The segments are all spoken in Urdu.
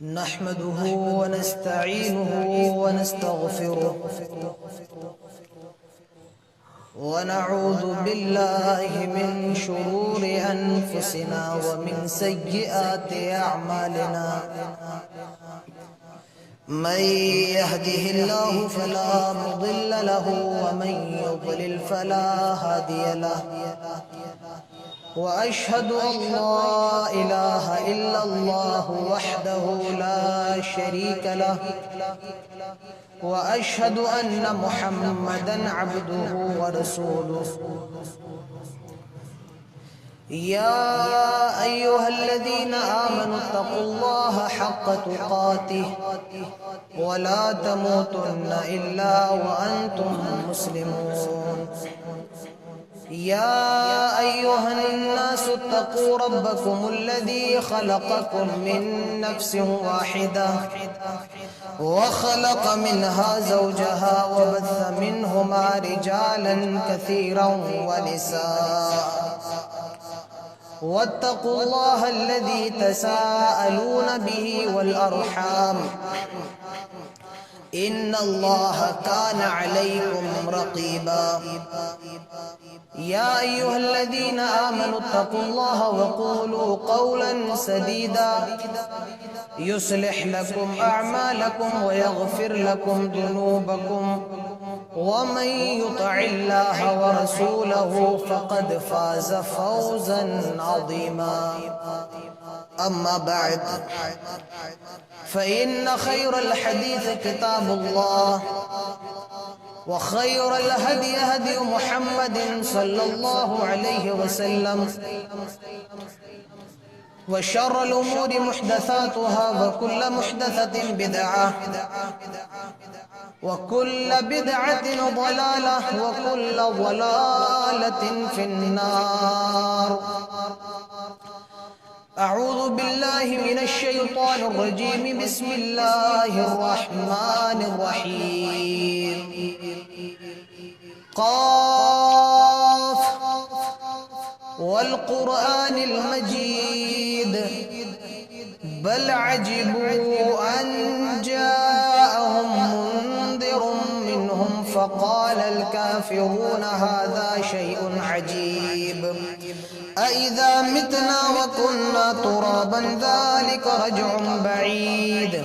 نحمده ونستعينه ونستغفره ونعوذ بالله من شرور أنفسنا ومن سيئات أعمالنا من يهده الله فلا مضل له ومن يضلل فلا هادي له وأشهد أن لا إله إلا الله وحده لا شريك له وأشهد أن محمدا عبده ورسوله يا أيها الذين آمنوا اتقوا الله حق تقاته ولا تموتن إلا وأنتم مسلمون يا أيها الناس اتقوا ربكم الذي خلقكم من نفس واحدة وخلق منها زوجها وبث منهما رجالا كثيرا ونساء واتقوا الله الذي تساءلون به والأرحام إن الله كان عليكم رقيبا يا أيها الذين آمنوا اتقوا الله وقولوا قولا سديدا يصلح لكم أعمالكم ويغفر لكم ذنوبكم ومن يطع الله ورسوله فقد فاز فوزا عظيما أما بعد فإن خير الحديث كتاب الله وخير الهدي هدي محمد صلى الله عليه وسلم وشر الأمور محدثاتها وكل محدثة بدعة وكل بدعة ضلالة وكل ضلالة في النار أعوذ بالله من الشيطان الرجيم بسم الله الرحمن الرحيم قاف والقرآن المجيد بل عجبوا أن جاءهم منذر منهم فقال الكافرون هذا شيء عجيب أإذا متنا وكنا ترابا ذلك رجع بعيد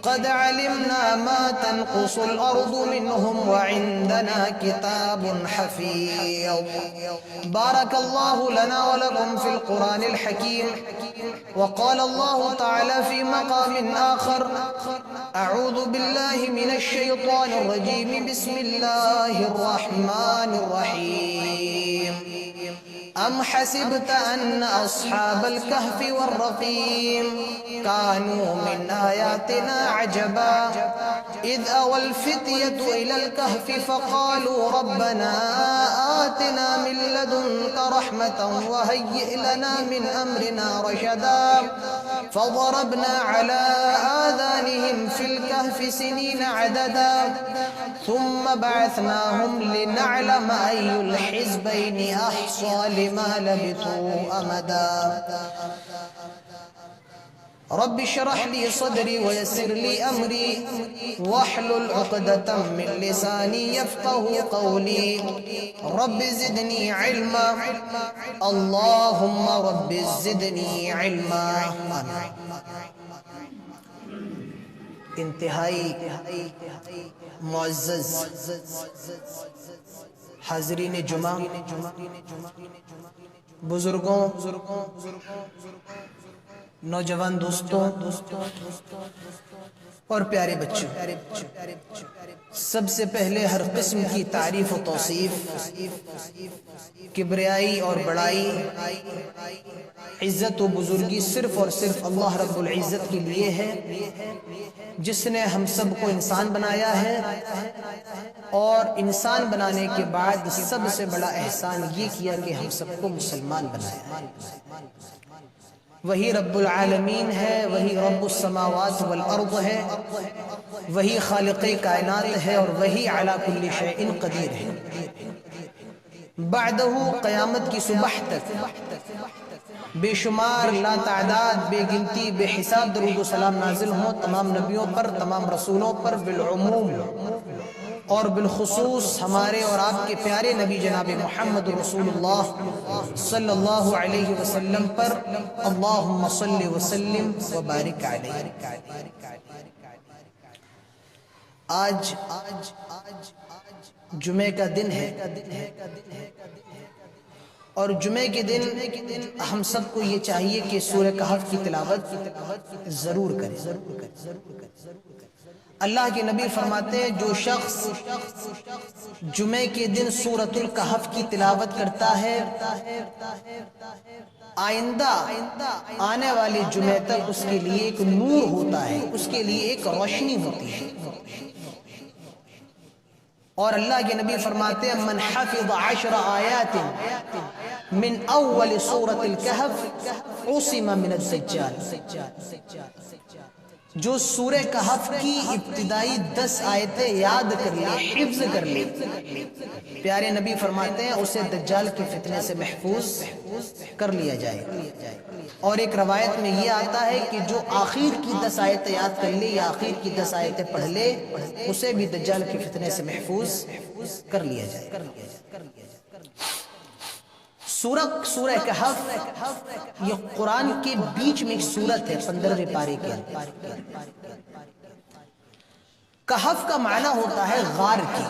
قد علمنا ما تنقص الأرض منهم وعندنا كتاب حفيظ بارك الله لنا ولكم في القرآن الحكيم وقال الله تعالى في مقام آخر أعوذ بالله من الشيطان الرجيم بسم الله الرحمن الرحيم أم حسبت أن أصحاب الكهف والرقيم كانوا من آياتنا عجبا إذ أوى الفتية إلى الكهف فقالوا ربنا آتنا من لدنك رحمة وهيئ لنا من أمرنا رشدا فضربنا على آذانهم في الكهف سنين عددا ثم بعثناهم لنعلم أي الحزبين أحصى لما لبثوا أمدا رب اشرح لي صدري ويسر لي أمري واحلل عقدة من لساني يفقه قولي رب زدني علما اللهم رب زدني علما انتہائی معزز حاضرین جمعہ بزرگوں نوجوان دوستوں اور پیارے بچوں سب سے پہلے ہر قسم کی تعریف و توصیف کبریائی اور بڑائی عزت و بزرگی صرف اور صرف اللہ رب العزت کے لیے ہے جس نے ہم سب کو انسان بنایا ہے اور انسان بنانے کے بعد سب سے بڑا احسان یہ کیا کہ ہم سب کو مسلمان بنایا ہے وہی رب العالمین ہے وہی رب السماوات والارض ہے وہی خالق کائنات ہے اور وہی علی کل شیء قدیر ہے بعدہ قیامت کی صبح تک بے شمار لا تعداد بے گنتی بے حساب درود و سلام نازل ہوں تمام نبیوں پر، تمام رسولوں پر بالعموم اور بالخصوص ہمارے اور آپ کے پیارے نبی جناب محمد رسول اللہ صلی اللہ علیہ وسلم پر اللہم صلی وسلم وبارک علیہ۔ آج جمعہ کا دن ہے اور جمعے کے دن ہم سب کو یہ چاہیے کہ سورہ کہف کی تلاوت ضرور کریں۔ اللہ کے نبی فرماتے ہیں جو شخص جمعے کے دن سورۃ الکہف کی تلاوت کرتا ہے آئندہ آنے والے جمعے تک اس کے لیے ایک نور ہوتا ہے، اس کے لیے ایک روشنی ہوتی ہے۔ اور اللہ کے نبی فرماتے ہیں من حفظ 10 آیات من اول سورۃ الکہف عصم من الدجال، جو سورہ کہف کی ابتدائی 10 آیتیں یاد کر لے، حفظ کر لے، پیارے نبی فرماتے ہیں اسے دجال کے فتنے سے محفوظ کر لیا جائے۔ اور ایک روایت میں یہ آتا ہے کہ جو آخر کی 10 آیتیں یاد کر لے یا آخر کی 10 آیتیں پڑھ لے اسے بھی دجال کے فتنے سے محفوظ کر لیا جائے۔ سورہ کہف یہ قرآن کے بیچ میں ایک سورت ہے 15ویں پارے کے اندر۔ کہف کا معنی ہوتا ہے غار کی،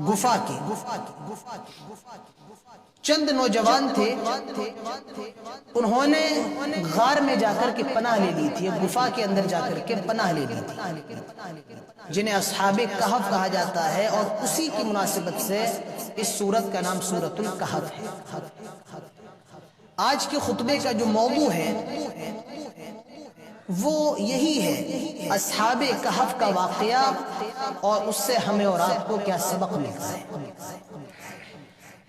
گفا کی۔ چند نوجوان تھے، انہوں نے غار میں جا کر کے پناہ لے لی تھی، گفا کے اندر جا کر کے پناہ لے لی تھی، جنہیں اصحاب کہف کہا جاتا ہے، اور اسی کی مناسبت سے اس سورت کا نام سورۃ الکہف ہے۔ آج کے خطبے کا جو موضوع ہے وہ یہی ہے، اصحاب کہف کا واقعہ اور اس سے ہمیں اور آپ کو کیا سبق ملتا ہے۔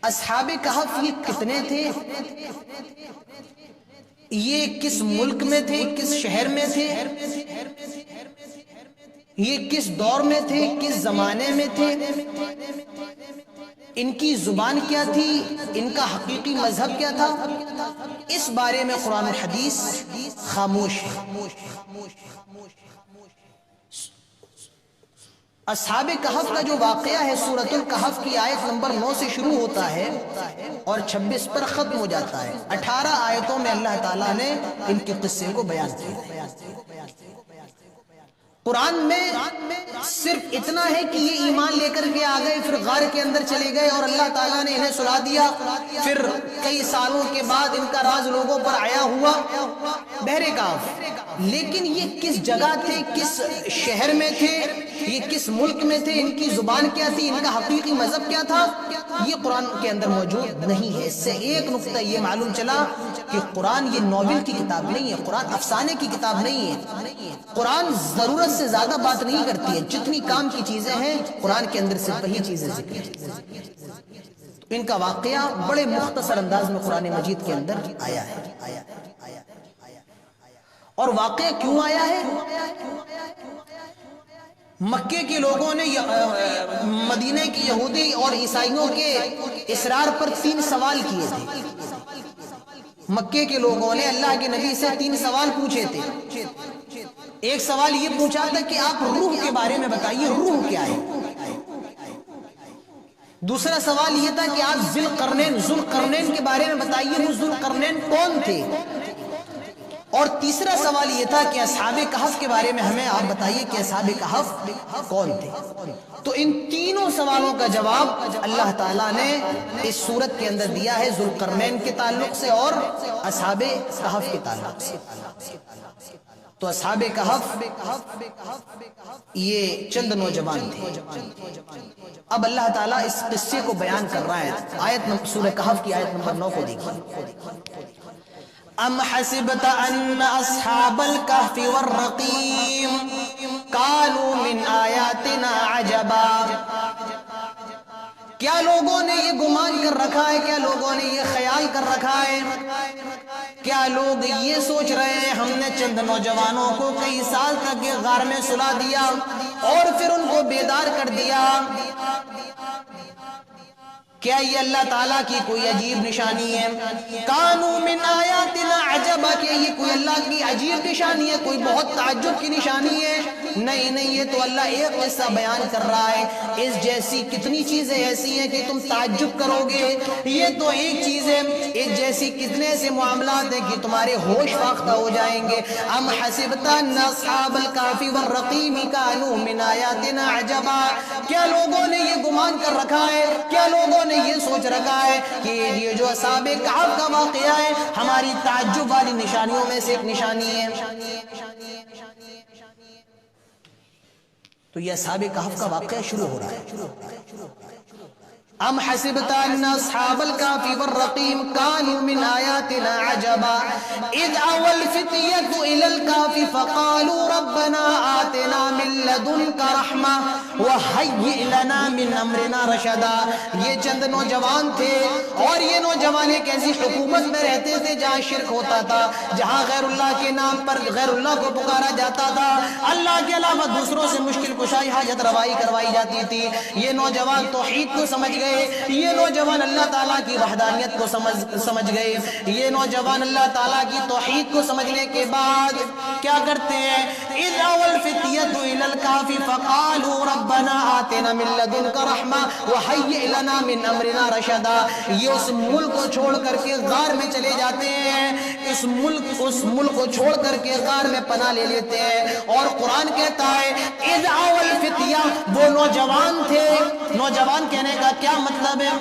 اصحاب کہف یہ کتنے تھے، یہ کس ملک میں تھے، کس شہر میں تھے، یہ کس دور میں تھے، کس زمانے میں تھے، ان کی زبان کیا تھی، ان کا حقیقی مذہب کیا تھا، اس بارے میں قرآن و حدیث خاموش ہے۔ اصحاب کہف کا جو واقعہ ہے سورۃ الکہف کی آیت نمبر 9 سے شروع ہوتا ہے اور 26 پر ختم ہو جاتا ہے۔ 18 آیتوں میں اللہ تعالیٰ نے ان کے قصے کو بیان کیا۔ قرآن میں صرف اتنا ہے کہ یہ ایمان لے کر کے آ گئے، پھر غار کے اندر چلے گئے اور اللہ تعالیٰ نے انہیں سلا دیا، پھر کئی سالوں کے بعد ان کا راز لوگوں پر آیا ہوا بحر کہف۔ لیکن یہ کس جگہ تھے، کس شہر میں تھے، یہ کس ملک میں تھے، ان کی زبان کیا تھی، ان کا حقیقی مذہب کیا تھا، یہ قرآن کے اندر موجود نہیں ہے۔ اس سے ایک نقطہ یہ معلوم چلا کہ قرآن یہ ناول کی کتاب نہیں ہے، قرآن افسانے کی کتاب نہیں ہے، قرآن ضرورت سے زیادہ بات نہیں کرتی ہے، جتنی کام کی چیزیں ہیں قرآن کے اندر صرف وہی چیزیں ذکر ہیں۔ ان کا واقعہ بڑے مختصر انداز میں قرآن مجید کے اندر آیا ہے۔ اور واقعہ کیوں آیا ہے؟ مکے کے لوگوں نے مدینے کی یہودی اور عیسائیوں کے اصرار پر 3 سوال کیے تھے۔ مکے کے لوگوں نے اللہ کے نبی سے 3 سوال پوچھے تھے۔ ایک سوال یہ پوچھا تھا کہ آپ روح کے بارے میں بتائیے، روح کیا ہے۔ دوسرا سوال یہ تھا کہ آپ ذوالقرنین کے بارے میں بتائیے، وہ ذوالقرنین کون تھے۔ اور تیسرا سوال یہ تھا کہ اصحاب کہف کے بارے میں ہمیں آپ بتائیے کہ اصحاب کہف کون تھے۔ تو ان تینوں سوالوں کا جواب اللہ تعالیٰ نے اس سورت کے اندر دیا ہے، ذوالقرنین کے تعلق سے اور اصحاب کہف کے تعلق سے۔ تو اصحاب کہف یہ چند نوجوان تھے۔ اب اللہ تعالیٰ اس قصے کو بیان کر رہا ہے۔ سورہ کہف کی آیت نمبر 9 کو دیکھیے۔ ام حسبت ان اصحاب الكهف والرقیم كانوا من آیاتنا عجبا، کیا لوگوں نے یہ گمان کر رکھا ہے، کیا لوگوں نے یہ خیال کر رکھا ہے، کیا لوگ یہ سوچ رہے ہیں ہم نے چند نوجوانوں کو کئی سال تک یہ غار میں سلا دیا اور پھر ان کو بیدار کر دیا، کیا یہ اللہ تعالیٰ کی کوئی عجیب نشانی ہے؟ کانو من آیاتنا عجبا، کہ یہ کوئی اللہ کی عجیب نشانی ہے، کوئی بہت تعجب کی نشانی ہے؟ نہیں نہیں، یہ تو اللہ ایک قصہ بیان کر رہا ہے، اس جیسی کتنی چیزیں ایسی ہیں کہ تم تعجب کرو گے، یہ تو ایک چیز ہے، اس جیسی کتنے سے معاملات ہیں کہ تمہارے ہوش فاختہ ہو جائیں گے۔ ام حسبت ان اصحاب الکہف والرقیم کانوا من آیاتنا عجبا، کیا لوگوں نے یہ گمان کر رکھا ہے، کیا لوگوں نے یہ سوچ رکھا ہے کہ یہ جو اصحاب کہف کا واقعہ ہے ہماری تعجب والی نشانیوں میں سے ایک نشانی ہے؟ تو یہ اصحاب کہف کا واقعہ شروع ہو رہا ہے۔ ام حسبت ان اصحاب الکہف والرقیم کانوا من آیاتنا عجبا اذ اوى الفتية الى الکہف فقالوا ربنا آتنا من لدنک رحمہ وہیئ لنا من امرنا رشدا۔ یہ چند نوجوان تھے اور یہ نوجوان ایک ایسی حکومت میں رہتے تھے جہاں شرک ہوتا تھا، جہاں غیر اللہ کے نام پر غیر اللہ کو پکارا جاتا تھا، اللہ کے علاوہ دوسروں سے مشکل کشائی حاجت روائی کروائی جاتی تھی۔ یہ نوجوان توحید کو سمجھ گئے، یہ نوجوان اللہ تعالیٰ کی وحدانیت کو سمجھ گئے، یہ نوجوان اللہ تعالیٰ کی توحید کو سمجھنے کے بعد کیا کرتے ہیں؟ اذ اوى الفتية الى الكهف فقالوا ربنا آتنا من لدنك رحمة وهيئ لنا من امرنا رشدا۔ یہ اس ملک کو چھوڑ کر کے غار میں چلے جاتے ہیں، اس ملک کو چھوڑ کر کے غار میں پناہ لے لیتے ہیں، اور قرآن کہتا ہے اذ اوى الفتية، وہ نوجوان تھے۔ نوجوان کہنے کا کیا مطلب ہے؟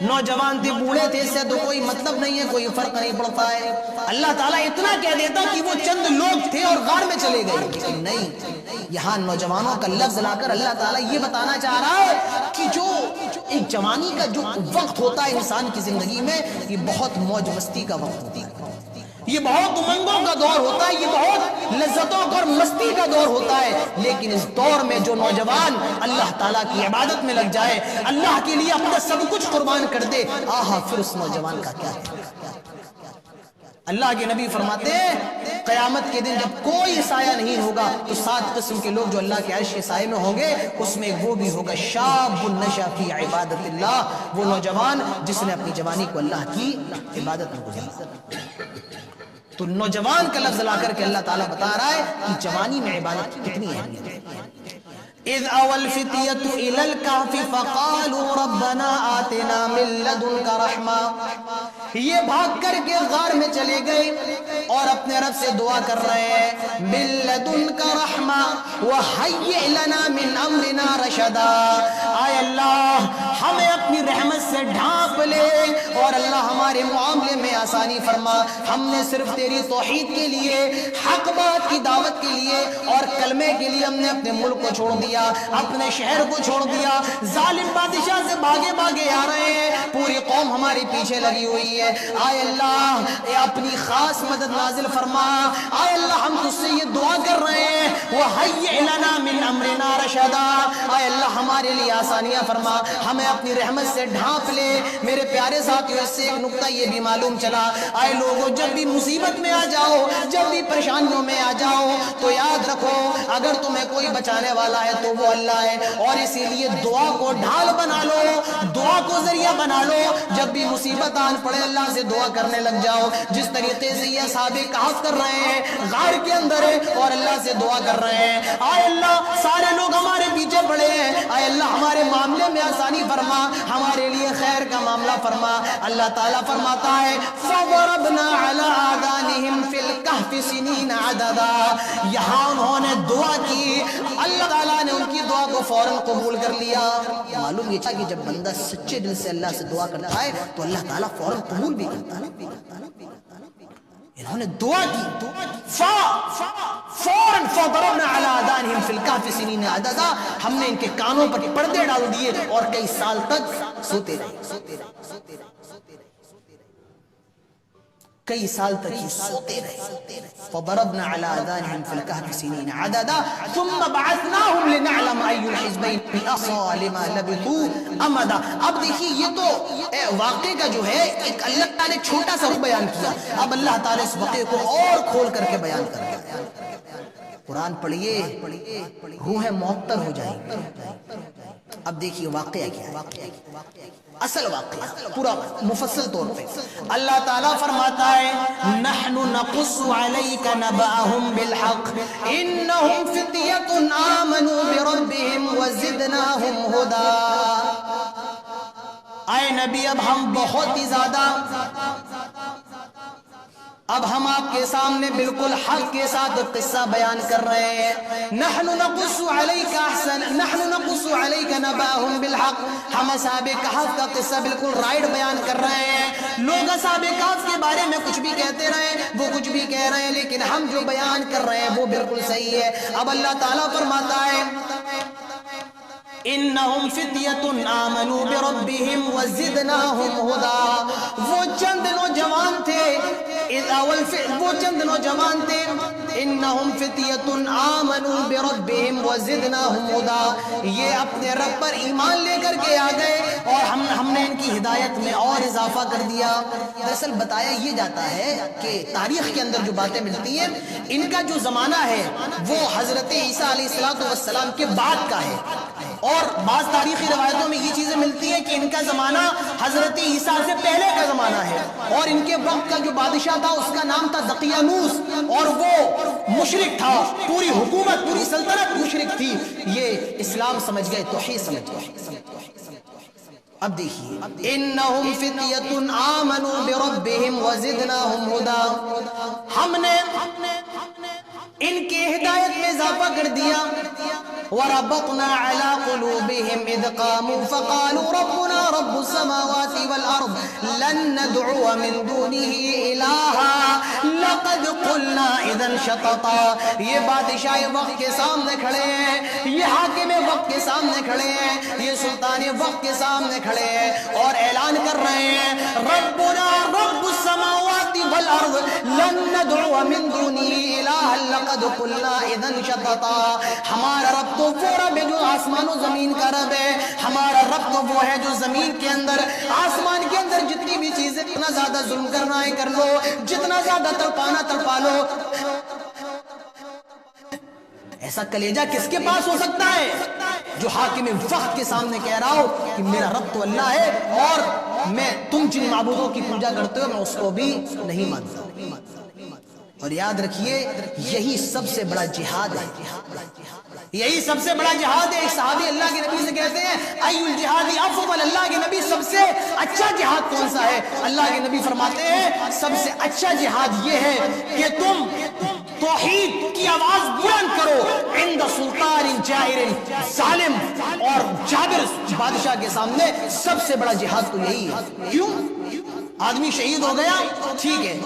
نوجوان تھے، بوڑھے تھے، اس سے تو کوئی مطلب نہیں ہے، کوئی فرق نہیں پڑتا ہے۔ اللہ تعالیٰ اتنا کہہ دیتا کہ وہ چند لوگ تھے اور غار میں چلے گئے، لیکن نہیں، یہاں نوجوانوں کا لفظ لا کر اللہ تعالیٰ یہ بتانا چاہ رہا ہے کہ جو ایک جوانی کا جو وقت ہوتا ہے انسان کی زندگی میں، یہ بہت موج مستی کا وقت ہوتا ہے، یہ بہت امنگوں کا دور ہوتا ہے، یہ بہت لذتوں اور مستی کا دور ہوتا ہے، لیکن اس دور میں جو نوجوان اللہ تعالیٰ کی عبادت میں لگ جائے، اللہ کے لیے اپنا سب کچھ قربان کر دے، آہا پھر اس نوجوان کا کیا ہے۔ اللہ کے نبی فرماتے ہیں قیامت کے دن جب کوئی سایہ نہیں ہوگا تو 7 قسم کے لوگ جو اللہ کے عرش کے سائے میں ہوں گے، اس میں وہ بھی ہوگا شاب نشا فی عبادت اللہ، وہ نوجوان جس نے اپنی جوانی کو اللہ کی عبادت میں گزارا۔ تو نوجوان کا لفظ لا کر کے اللہ تعالیٰ بتا رہا ہے کہ جوانی میں عبادت کتنی اہمیت ہے۔ اذ اوى الفتية الى الكهف فقالوا ربنا آتنا من لدنك رحمة، یہ بھاگ کر کے غار میں چلے گئے اور اپنے رب سے دعا کر رہے ہیں من لدنك رحمة وهيئ لنا من امرنا رشدا، آئے اللہ ہمیں اپنی رحمت سے ڈھانپ لے اور اللہ ہمارے معاملے میں آسانی فرما۔ ہم نے صرف تیری توحید کے لیے، حق بات کی دعوت کے لیے اور کلمے کے لیے ہم نے اپنے ملک کو چھوڑ دیا، اپنے شہر کو چھوڑ دیا، ظالم بادشاہ سے بھاگے بھاگے آ رہے ہیں، پوری قوم ہماری پیچھے لگی ہوئی ہے، آئے اللہ اپنی خاص مدد نازل فرما، آئے اللہ ہم تجھ سے یہ دعا کر رہے ہیں وَحَيِّئْ لَنَا مِنْ أَمْرِنَا رَشَدًا، آئے اللہ ہمارے لیے آسانیاں فرما، ہمیں اپنی رحمت سے ڈھانپ لے۔ میرے پیارے ساتھیوں، اس سے ایک نکتہ یہ بھی معلوم چلا، آئے لوگوں جب بھی مصیبت میں آ جاؤ، جب بھی پریشانیوں میں آ جاؤ تو یاد رکھو اگر تمہیں کوئی بچانے والا ہے تو وہ اللہ ہے، اور اسی لیے دعا کو ڈھال بنا لو، دعا کو ذریعہ بنا لو، جب بھی مصیبت آن پڑے اللہ سے دعا کرنے لگ جاؤ، جس طریقے سے یہ اصحاب کہف کر رہے ہیں، غار کے اندر ہے اور اللہ سے دعا کر رہے ہیں، آئے اللہ سارے لوگ ہمارے پیچھے پڑے ہیں، آئے اللہ ہمارے معاملے میں آسانی فرما، ہمارے لیے خیر کا معاملہ فرما۔ اللہ تعالیٰ فرماتا ہے فَضَرَبْنَا عَلَىٰ آذَانِهِمْ فِي الْكَهْفِ سِنِينَ عَدَدًا، یہاں انہوں نے دعا کی، اللہ تعالیٰ نے ان کی دعا کو فوراً قبول کر لیا۔ معلوم یہ تھا کہ جب بندہ سچے دل سے اللہ سے دعا کرتا ہے تو اللہ تعالیٰ فوراً قبول بھی کرتا ہے۔ انہوں نے دعا کی، فوراً فَضَرَبْنَا عَلَىٰ آذَانِهِمْ فِي الْكَهْفِ سِنِينَ عَدَدًا، ہم نے ان کے کانوں پر پردے ڈال دیے اور کئی سال تک سوتے رہے، کئی سال تک یہ سوتے رہے۔ فَضَرَبْنَا عَلَىٰ آذَانِهِمْ فِي الْكَهْفِ سِنِينَ عَدَدًا ثُمَّ بَعَثْنَاهُمْ لِنَعْلَمَ أَيُّ الْحِزْبَيْنِ أَحْصَىٰ لِمَا لَبِثُوا أَمَدًا۔ اب دیکھیے یہ تو واقعے کا جو ہے ایک اللہ تعالیٰ نے چھوٹا سا بیان کیا، اب اللہ تعالیٰ اس واقعے کو اور کھول کر کے بیان کر رہا ہے۔ قرآن پڑھیے، روحیں معطر ہو جائیں گی۔ اب دیکھیے واقعہ کیا ہے، اصل واقعہ پورا مفصل طور پہ اللہ تعالیٰ فرماتا ہے نحن نقص علیک نبأہم بالحق انہم فتیۃ آمنوا بربہم وزدناہم ہدی۔ اے نبی اب ہم بہت ہی زیادہ اب ہم آپ کے سامنے بالکل حق کے ساتھ قصہ بیان کر رہے ہیں۔ نحن نقص علیک نبأہم بالحق، ہم اصحاب کہف کا قصہ بالکل رائٹ بیان کر رہے ہیں۔ لوگ اصحاب کہف کے بارے میں کچھ بھی کہتے رہے، وہ کچھ بھی کہہ رہے ہیں، لیکن ہم جو بیان کر رہے ہیں وہ بالکل صحیح ہے۔ اب اللہ تعالیٰ فرماتا ہے انہم فتیۃ آمنوا بربہم وزدناہم ہدی۔ وہ چند نوجوان تھے انہم فتیۃ آمنوا بربہم وزدناہم ہدی، یہ اپنے رب پر ایمان لے کر کے آ گئے اور ہم نے ان کی ہدایت میں اور اضافہ کر دیا۔ دراصل بتایا یہ جاتا ہے کہ تاریخ کے اندر جو باتیں ملتی ہیں ان کا جو زمانہ ہے وہ حضرت عیسیٰ علیہ السلام کے بعد کا ہے، اور بعض تاریخی روایتوں میں یہ چیزیں ملتی ہیں کہ ان کا زمانہ حضرت عیسیٰ سے پہلے کا زمانہ ہے، اور ان کے وقت کا جو بادشاہ تھا اس کا نام تھا دقیانوس، اور وہ مشرک تھا، پوری حکومت پوری سلطنت مشرک تھی۔ یہ اسلام سمجھ گئے، توحید سمجھ گئے۔ اب دیکھیے انہم فتیۃ آمنوا بربہم وزدناہم ہدی، ہم نے ان کی ہدایت میں اضافہ کر دیا۔ وربطنا على قلوبهم إذ قاموا فقالوا ربنا رب السماوات والأرض لن ندعو من دونه إلها لقد قلنا إذا شططا۔ یہ بادشاہ وقت کے سامنے کھڑے ہیں، یہ حاکم وقت کے سامنے کھڑے ہیں، یہ سلطان وقت کے سامنے کھڑے ہیں اور اعلان کر رہے ہیں ربنا رب السماوات والأرض لن ندعو من دونه إلها لقد قلنا إذا شططا۔ ہمارا رب تو وہ رب ہے جو آسمان و زمین کا رب ہے، ہمارا رب تو وہ ہے جو زمین کے اندر آسمان کے اندر جتنی بھی چیزیں، اتنا زیادہ ظلم کرنا ہے کر لو، جتنا زیادہ تڑپانا تڑپا لو۔ ایسا کلیجہ کس کے پاس ہو سکتا ہے جو حاکم وقت کے سامنے کہہ رہا ہو کہ میرا رب تو اللہ ہے اور میں تم جن معبودوں کی پوجا کرتے ہو میں اس کو بھی نہیں مانتا۔ اور یاد رکھیے یہی سب سے بڑا جہاد ہے، یہی سب سے بڑا جہاد ہے۔ ایک صحابی اللہ کے نبی سے کہتے ہیں ای الجہاد افضل، اللہ کے نبی سب سے اچھا جہاد کون سا ہے؟ اللہ کے نبی فرماتے ہیں سب سے اچھا جہاد یہ ہے کہ تم توحید کی آواز بلند کرو عند سلطان جائر، ظالم اور جابر بادشاہ کے سامنے سب سے بڑا جہاد تو یہی ہے۔ کیوں؟ آدمی شہید ہو گیا ٹھیک ہے،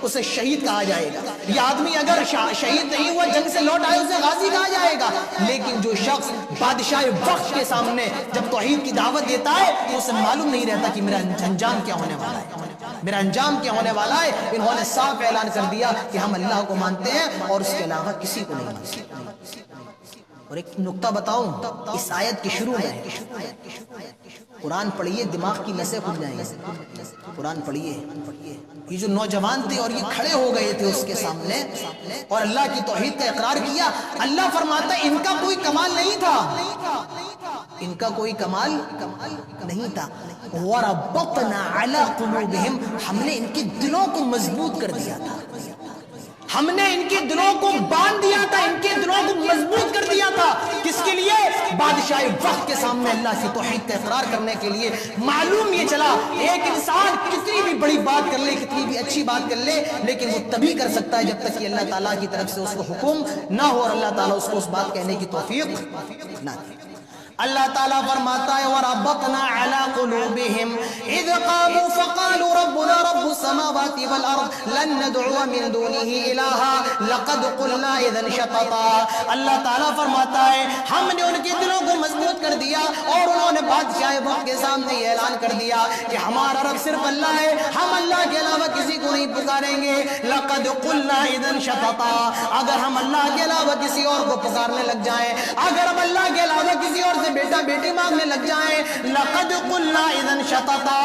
اسے شہید کہا جائے گا، یہ آدمی اگر شہید نہیں ہوا جنگ سے لوٹ آئے اسے غازی کہا جائے گا، لیکن جو شخص بادشاہ وقت کے سامنے جب توحید کی دعوت دیتا ہے تو اسے معلوم نہیں رہتا کہ میرا انجام کیا ہونے والا ہے، میرا انجام کیا ہونے والا ہے۔ انہوں نے صاف اعلان کر دیا کہ ہم اللہ کو مانتے ہیں اور اس کے علاوہ کسی کو نہیں مانتے۔ اور ایک نقطہ بتاؤں، اس آیت کے شروع میں قرآن پڑھیے دماغ کی نسیں کھل جائیں گے، قرآن پڑھیے۔ یہ جو نوجوان تھے اور یہ کھڑے ہو گئے تھے اس کے سامنے اور اللہ کی توحید کا اقرار کیا، اللہ فرماتا ہے ان کا کوئی کمال نہیں تھا، ان کا کوئی کمال نہیں تھا۔ وَرَبَّطْنَا عَلَىٰ قُلُوبِهِمْ، ہم نے ان کے دلوں کو مضبوط کر دیا تھا، ہم نے ان کے دلوں کو باندھ دیا تھا، ان کے دلوں کو مضبوط کر دیا تھا۔ کس کے لیے؟ بادشاہ وقت کے سامنے اللہ کی توحید کا اقرار کرنے کے لیے۔ معلوم یہ چلا ایک انسان کتنی بھی بڑی بات کر لے، کتنی بھی اچھی بات کر لے، لیکن وہ تبھی کر سکتا ہے جب تک کہ اللہ تعالیٰ کی طرف سے اس کو حکم نہ ہو اور اللہ تعالیٰ اس کو اس بات کہنے کی توفیق نہ دے۔ اللہ تعالیٰ فرماتا ہے وَرَبَّطْنَا عَلَىٰ قُلُوبِهِمْ إِذْ قَامُوا فَقَالُوا رَبُّنَا رَبُّ السَّمَاوَاتِ وَالْأَرْضِ لَن نَّدْعُوَ مِن دُونِهِ إِلَٰهًا لَقَدْ قُلْنَا إِذًا شَطَطًا۔ اللہ تعالیٰ فرماتا ہے ہم نے ان کے دلوں کو مضبوط کر دیا اور انہوں نے بادشاہ وقت کے سامنے یہ اعلان کر دیا کہ ہمارا رب صرف اللہ ہے، ہم اللہ کے علاوہ کسی کو نہیں پکاریں گے۔ لَقَدْ قُلْنَا إِذًا شَطَطًا، اگر ہم اللہ کے علاوہ کسی اور کو پکارنے لگ جائیں، اگر ہم اللہ کے علاوہ کسی اور بیٹا بیٹی مانگنے لگ جائیں، لقد قلنا اذن شططا،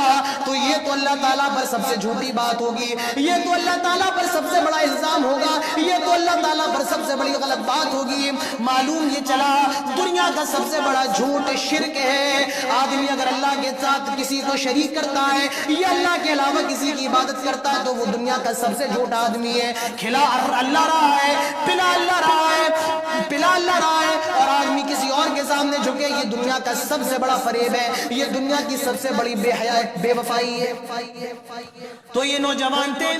تو یہ تو اللہ تعالیٰ پر سب سے جھوٹی بات ہوگی، یہ تو اللہ تعالیٰ پر سب سے بڑا الزام ہوگا، یہ تو اللہ تعالیٰ پر سب سے بڑی غلط بات ہوگی۔ معلوم یہ چلا دنیا کا سب سے بڑا جھوٹ شرک ہے۔ آدمی اگر اللہ کے ساتھ کسی کو شریک کرتا ہے یا اللہ کے علاوہ کسی کی عبادت کرتا ہے تو وہ دنیا کا سب سے جھوٹا آدمی ہے۔ کھلا اللہ رہا ہے، پلا اللہ رہا ہے، پلا اللہ رہا ہے، اور آدمی کسی اور کے سامنے جھکے، یہ دنیا کا سب سے بڑا فریب ہے، یہ دنیا کی سب سے بڑی بے حیا بے وفائی ہے۔ تو یہ نوجوان تھے،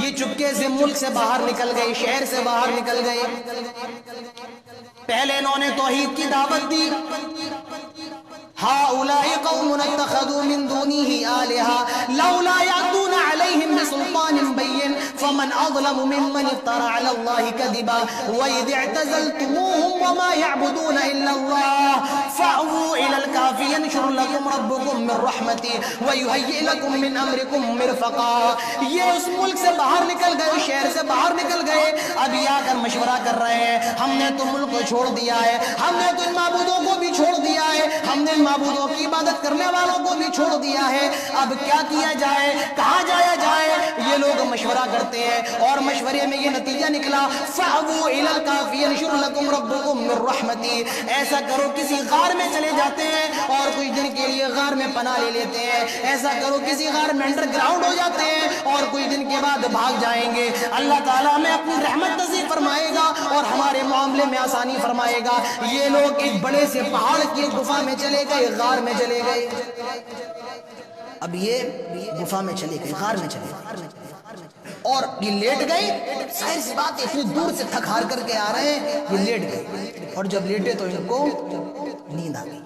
یہ چپکے سے ملک سے باہر نکل گئے، شہر سے باہر نکل گئے۔ پہلے انہوں نے توحید کی دعوت دی، هؤلاء قوم اتخذوا من دونه آلهة لولا يأتون عليهم بسلطان بين فمن أظلم ممن افترى على الله كذبا وإذ اعتزلتموهم وما يعبدون إلا الله فأووا إلى الكهف ينشر لكم ربكم من رحمته ويهيئ لكم من أمركم مرفقا۔ یہ اس ملک سے باہر نکل گئے، شہر سے باہر نکل گئے، اب آ کر مشورہ کر رہے ہیں، ہم نے تو ملک کو چھوڑ دیا ہے، ہم نے تو ان معبودوں کو بھی چھوڑ دیا ہے، ہم نے معبودوں کی عبادت کرنے والوں کو بھی چھوڑ دیا ہے، اب کیا کیا جائے، کہاں جایا جائے؟ یہ لوگ مشورہ کرتے ہیں اور مشورے میں یہ نتیجہ نکلا فَأْوُوا إِلَى الْكَهْفِ يَنشُرْ لَكُمْ رَبُّكُمْ مِنْ رَحْمَتِهِ۔ ایسا کرو کسی غار میں چلے جاتے ہیں اور کچھ دن کے لیے غار میں پناہ لے لیتے ہیں، ایسا کرو کسی غار میں انڈر گراؤنڈ ہو جاتے ہیں اور کچھ دن کے بعد بھاگ جائیں گے، اللہ تعالیٰ ہمیں اپنی رحمت نصیب فرمائے گا اور ہمارے معاملے میں آسانی فرمائے گا۔ یہ لوگ ایک بڑے سے پہاڑ کی گفا میں چلے گئے، غار میں چلے گئے، اب یہ گفا میں چلے گئے، غار میں چلے گئے اور یہ لیٹ گئے، ظاہر سی بات ہے اتنی دور سے تھک ہار کر کے آ رہے ہیں، یہ لیٹ گئے اور جب لیٹے تو ان کو نیند آ گئی،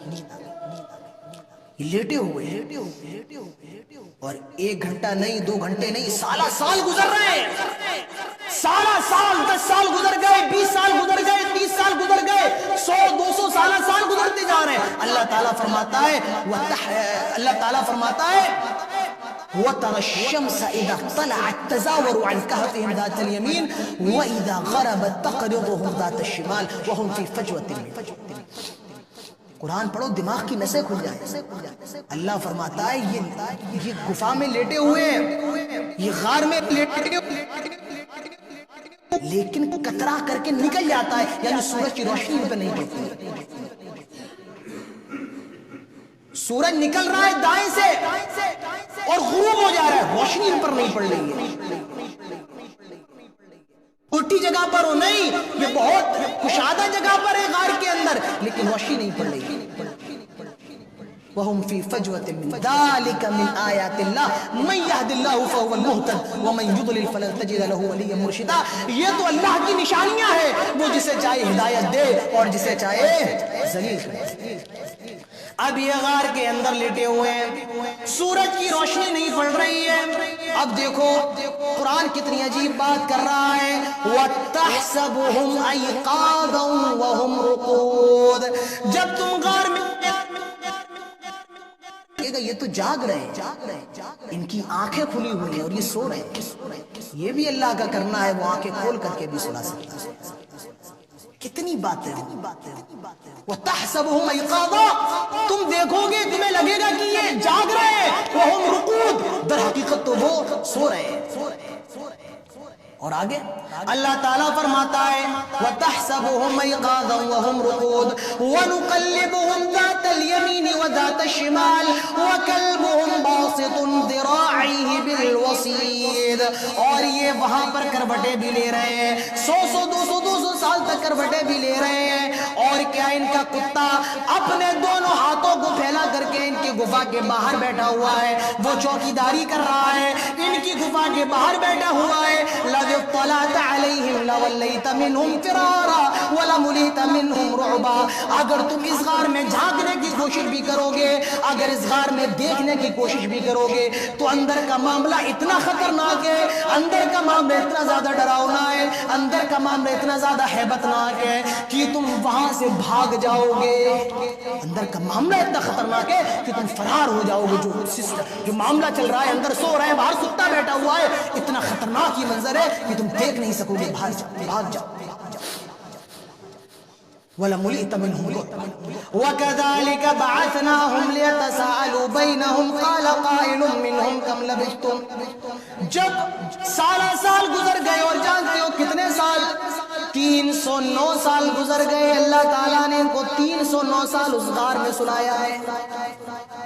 یہ لیٹے ہوئے اور 1 گھنٹہ نہیں 2 گھنٹے نہیں سالہ سال گزر رہے ہیں، سالہ سال 10 سال گزر گئے، 20 سال گزر گئے، 30 سال گزر گئے، 100-200 سالہ سال گزرتے جا رہے ہیں۔ اللہ تعالیٰ فرماتا ہے وَتَرَى الشَّمْسَ إِذَا طَلَعَتْ تَزَاوَرُ عَنْ كَهْفِهِمْ ذَاتَ الْيَمِينِ وَإِذَا غَرَبَتْ تَقْرِضُهُمْ ذَاتَ الشِّمَالِ وَهُمْ فِي فَجْوَةٍ مِّنْ۔ قرآن پڑھو دماغ کی نسیں کھل جائیں۔ اللہ فرماتا ہے یہ گفا میں لیٹے ہوئے ہیں، یہ غار میں لیٹے ہوئے، لیکن کترا کر کے نکل جاتا ہے، یعنی سورج کی روشنی پہ نہیں پڑتی، سورج نکل رہا ہے دائیں سے اور غروب ہو جا رہا ہے، روشنی ان پر نہیں پڑ رہی ہے، الٹی جگہ پر ہو نہیں، یہ بہت کشادہ جگہ پر ہے غار کے اندر، لیکن روشنی نہیں پڑ رہی ہے۔ وَهُمْ فِي فَجْوَةٍ مِّنْ ذَلِكَ مِنْ آيَاتِ اللَّهِ مَنْ يَهْدِ اللَّهُ فَهُوَ الْمُهْتَدِ وَمَنْ يُضْلِلْ فَلَنْ تَجِدَ لَهُ وَلِيًّا مُرْشِدًا۔ یہ تو اللہ کی نشانیاں ہیں، وہ جسے چاہے ہدایت دے اور جسے چاہے ذلیل کرے۔ اب یہ غار کے اندر لیٹے ہوئے ہیں، سورج کی روشنی نہیں پڑ رہی ہے۔ اب دیکھو قرآن کتنی عجیب بات کر رہا ہے، وَتَحْسَبُهُمْ أَيْقَاظًا وَهُمْ رُقُودٌ۔ جب تم غار میں یہ تو جاگ رہے ہیں، ان کی آنکھیں کھلی ہوئی ہیں اور یہ سو رہے ہیں، یہ بھی اللہ کا کرنا ہے، وہ آنکھیں کھول کر کے بھی سنا سکتا ہے۔ کتنی باتیں ہیں، وَتَحْسَبُهُمْ أَيْقَاظًا، تم دیکھو گے تمہیں لگے گا کہ یہ جاگ رہے ہیں، وَهُمْ رُقُودٌ، در حقیقت تو وہ سو رہے ہیں۔ اور آگے اللہ تعالیٰ فرماتا ہے وَتَحْسَبُهُمْ أَيْقَاظًا وَهُمْ رُقُودٌ وَنُقَلِّبُهُمْ ذَاتَ الْيَمِينِ وَذَاتَ الشِّمَالِ وَكَلْبُهُمْ بَاسِطٌ ذِرَاعَيْهِ بِالْوَصِيدِ۔ اور یہ وہاں پر کروٹیں بھی لے رہے ہیں، 100-200 سال تک کروٹیں بھی لے رہے ہیں، اور کیا ان کا کتا اپنے دونوں ہاتھوں کو پھیلا کر کے ان کی گفا کے باہر بیٹھا ہوا ہے، وہ چوکیداری کر رہا ہے، ان کی گفا کے باہر بیٹھا ہوا ہے۔ اطلعت علیہم لولیت منہم فرارا ولملیت منہم رعبا۔ اگر تم اس غار میں جھانکنے کی کوشش بھی کرو گے، اگر اس غار میں دیکھنے کی کوشش بھی کرو گے تو اندر کا معاملہ اتنا خطرناک ہے، اندر کا معاملہ اتنا زیادہ ڈراؤنا ہے، اندر کا معاملہ اتنا زیادہ ہیبتناک ہے کہ تم وہاں سے بھاگ جاؤ گے۔ اندر کا معاملہ اتنا خطرناک ہے کہ تم فرار ہو جاؤ گے۔ جو معاملہ چل رہا ہے، اندر سو رہے ہیں، باہر ستا بیٹھا ہوا ہے، اتنا خطرناک یہ منظر ہے کہ تم دیکھ نہیں سکو گے، بھاگ جاؤ، بھاگ جاؤ۔ وَلَمُلِئْتَ مِنْهُمْ وَكَذَلِكَ بَعَثْنَاهُمْ لِيَتَسَاءَلُوا بَيْنَهُمْ قَالَ قَائِلٌ مِّنْهُمْ كَمْ لَبِثْتُمْ. جب سال گزر گئے، اور جانتے ہو کتنے سال؟ 309 سال گزر گئے. اللہ تعالیٰ نے ان کو 309 سال اس غار میں سلایا ہے.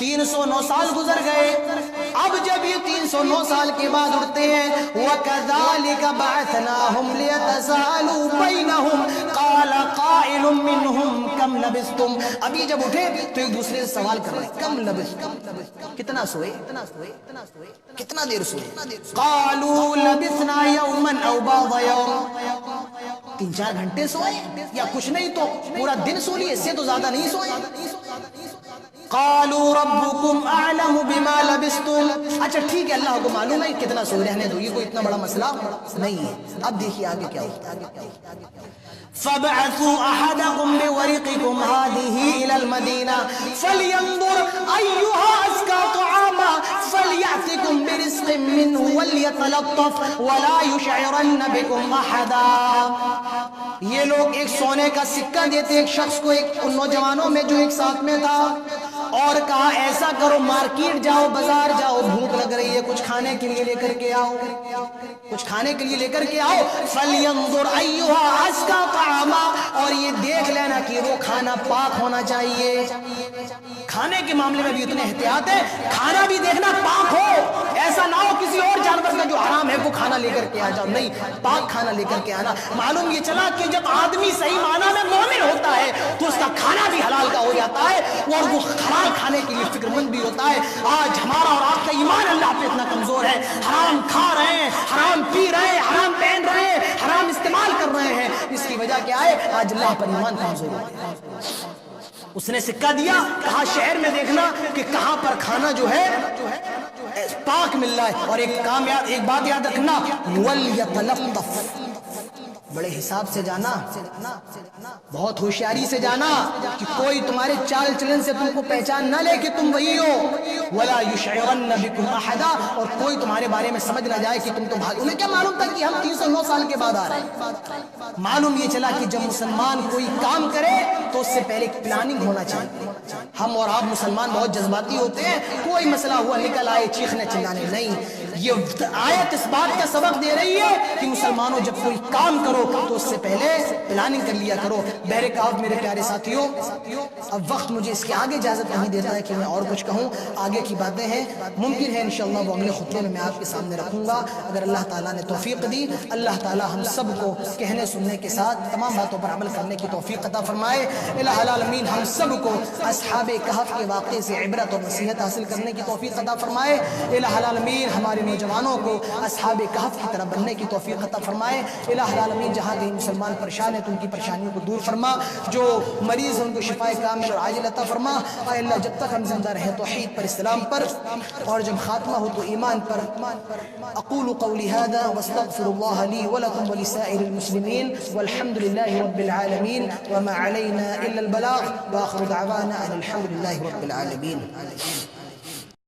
309 سال گزر گئے. اب جب یہ 309 سال کے بعد اٹھتے ہیں، وَكَذَلِكَ بَعَثْنَاهُمْ لِيَتَسَاءَلُوا بَيْنَهُمْ قَالَ قَائِلٌ مِّنْهُمْ كَمْ لَبِثْتُمْ. ابھی جب اٹھے تو ایک دوسرے سے سوال کر رہے ہیں، کم لبثتم، کتنا سوئے، کتنا دیر سوئے؟ قَالُوا لَبِثْنَا يَوْمًا أَوْ بَعْضَ يَوْمٍ. 3-4 گھنٹے سوئے یا کچھ نہیں تو پورا دن سو لیے، اس سے تو زیادہ نہیں سوئے. قالوا ربكم اعلم بما لبثتم. اچھا ٹھیک ہے، اللہ کو معلوم ہے کتنا سو، رہنے دو، یہ کوئی اتنا بڑا مسئلہ نہیں ہے. اب دیکھیے آگے کیا ہوتا ہے. فابعثوا احدكم بورقكم هذه الى المدينه فلينظر ايها ازكى طعاما فلياتكم برزق منه وليتلطف ولا يشعرن بكم احدا. یہ لوگ ایک سونے کا سکہ دیتے ایک شخص کو، ایک ان نوجوانوں میں جو ایک ساتھ میں تھا، اور کہا ایسا کرو، مارکیٹ جاؤ، بازار جاؤ، بھوک لگ رہی ہے، کچھ کھانے کے لیے لے کر کے آؤ، کچھ کھانے کے لیے لے کر کے آؤ. فَلْيَنظُرْ أَيُّهَا أَزْكَىٰ طَعَامًا. اور یہ دیکھ لینا کہ وہ کھانا پاک ہونا چاہیے. کھانے کے معاملے میں بھی اتنے احتیاط ہے، کھانا بھی دیکھنا پاک ہو. ایسا نہ ہو کسی اور جانور کا جو حرام ہے وہ کھانا لے کر کے آ جاؤ، نہیں، پاک کھانا لے کر کے آنا. معلوم یہ چلا کہ جب آدمی صحیح معنی میں مومن ہوتا ہے تو اس کا کھانا بھی حلال کا ہو جاتا ہے، اور وہ حلال کھانے کے لیے فکر مند بھی ہوتا ہے. آج ہمارا اور آپ کا ایمان اللہ پہ اتنا کمزور ہے، حرام کھا رہے ہیں، حرام پی رہے ہیں، حرام پہن رہے ہیں، حرام استعمال کر رہے ہیں. اس کی وجہ کیا ہے؟ آج اللہ پر ایمان کمزور ہے. اس نے سکہ دیا، کہا شہر میں دیکھنا کہ کہاں پر کھانا جو ہے پاک مل رہا ہے. اور ایک بات یاد رکھنا، وَلْيَتَلَطَّفْ. بڑے حساب سے جانا، بہت ہوشیاری سے جانا کہ کوئی تمہارے چال چلن سے تم کو پہچان نہ لے کہ تم وہی ہو. وَلَا يُشْعِرَنَّ بِكُمْ أَحَدًا. اور کوئی تمہارے بارے میں سمجھ نہ جائے کہ تم تو بھاگ. انہیں کیا معلوم تھا کہ ہم 309 سال کے بعد آ رہے ہیں؟ معلوم یہ چلا کہ جب مسلمان کوئی کام کرے تو اس سے پہلے پلاننگ ہونا چاہیے. ہم اور آپ مسلمان بہت جذباتی ہوتے ہیں، کوئی مسئلہ ہوا نکل آئے چیخنے چلانے. نہیں، یہ آیت اس بات کا سبق دے رہی ہے کہ مسلمانوں جب کوئی کام کرو تو اس سے پہلے پلاننگ کر لیا کرو. بہرکاف میرے پیارے ساتھیوں، اب وقت مجھے اس کے آگے اجازت نہیں دیتا ہے کہ میں اور کچھ کہوں. آگے کی باتیں ہیں، ممکن ہے انشاءاللہ وہ اگلے خطبے میں آپ کے سامنے رکھوں گا اگر اللہ تعالیٰ نے توفیق دی. اللہ تعالیٰ ہم سب کو کہنے سننے کے ساتھ تمام باتوں پر عمل کرنے کی توفیق عطا فرمائے. الہ العالمین ہم سب کو اصحاب کہف کے واقعے سے عبرت اور نصیحت حاصل کرنے کی توفیق عطا فرمائے. الہ العالمین ہمارے نوجوانوں کو اصحاب کہف کی طرح بننے کی توفیق عطا فرمائے. الہ العالمین جہاں کہیں مسلمان پریشان ہیں تو ان کی پریشانیوں کو دور فرما، جو مریض ہیں ان کو شفائے کامل اور عاجل عطا فرما. اے اللہ جب تک ہم زندہ رہیں توحید پر، اسلام پر، اور جب خاتمہ ہو تو ایمان پر. اقول قولی هذا واستغفر الله لي ولكم ولسائر المسلمين والحمد لله رب العالمين وما علينا الا البلاغ واخر دعوانا ان الحمد لله رب العالمين.